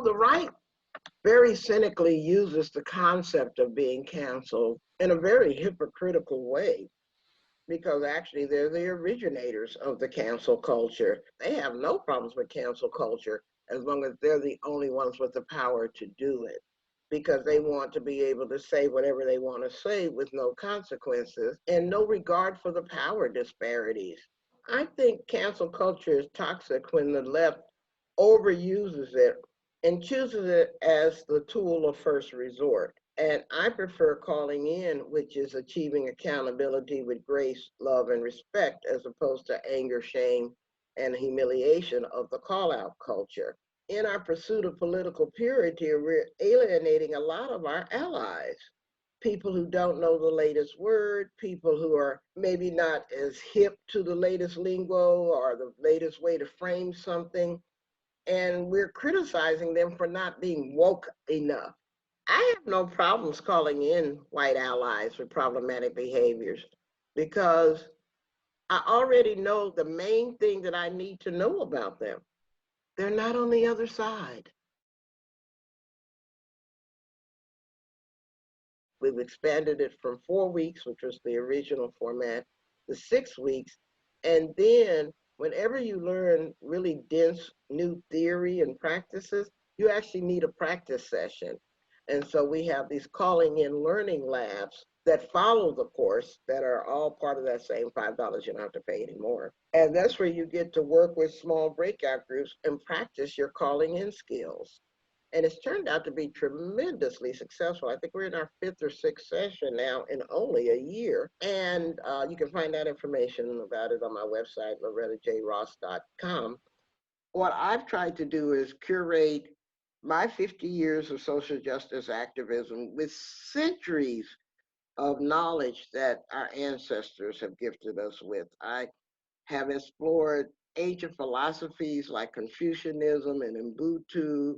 the right very cynically uses the concept of being canceled in a very hypocritical way, because actually they're the originators of the cancel culture. They have no problems with cancel culture as long as they're the only ones with the power to do it, because they want to be able to say whatever they want to say with no consequences and no regard for the power disparities. I think cancel culture is toxic when the left overuses it and chooses it as the tool of first resort. And I prefer calling in, which is achieving accountability with grace, love, and respect, as opposed to anger, shame, and humiliation of the call out culture. In our pursuit of political purity, we're alienating a lot of our allies. People who don't know the latest word, people who are maybe not as hip to the latest lingo or the latest way to frame something. And we're criticizing them for not being woke enough. I have no problems calling in white allies with problematic behaviors because I already know the main thing that I need to know about them. They're not on the other side. We've expanded it from 4 weeks, which was the original format, to 6 weeks. And then whenever you learn really dense new theory and practices, you actually need a practice session. And so we have these calling in learning labs that follow the course that are all part of that same $5. You don't have to pay anymore. And that's where you get to work with small breakout groups and practice your calling in skills. And it's turned out to be tremendously successful. I think we're in our 5th or 6th session now in only a year. And you can find that information about it on my website, lorettajross.com. What I've tried to do is curate my 50 years of social justice activism with centuries of knowledge that our ancestors have gifted us with. I have explored ancient philosophies like Confucianism and Ubuntu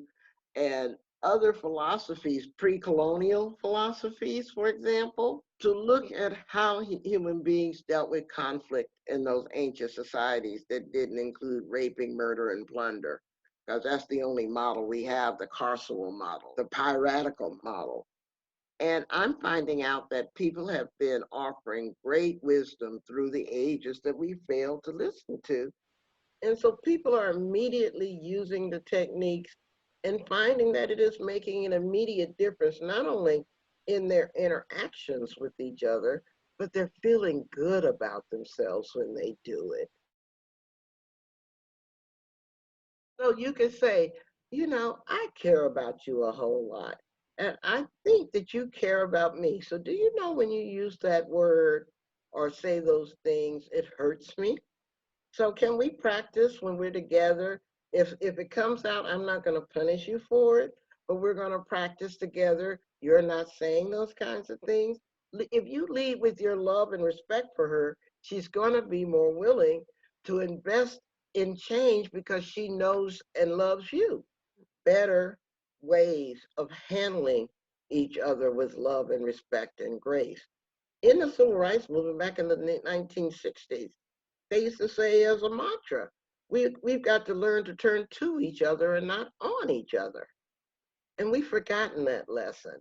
and other philosophies, pre-colonial philosophies, for example, to look at how human beings dealt with conflict in those ancient societies that didn't include raping, murder, and plunder, because that's the only model we have, the carceral model, the piratical model. And I'm finding out that people have been offering great wisdom through the ages that we failed to listen to. And so people are immediately using the techniques and finding that it is making an immediate difference, not only in their interactions with each other, but they're feeling good about themselves when they do it. So you can say, I care about you a whole lot. And I think that you care about me. So do you know when you use that word or say those things, it hurts me? So can we practice when we're together? If it comes out, I'm not going to punish you for it, but we're going to practice together. You're not saying those kinds of things. If you lead with your love and respect for her, she's going to be more willing to invest in change because she knows and loves you. Better ways of handling each other with love and respect and grace. In the civil rights movement back in the 1960s, they used to say as a mantra, we've got to learn to turn to each other and not on each other. And we've forgotten that lesson.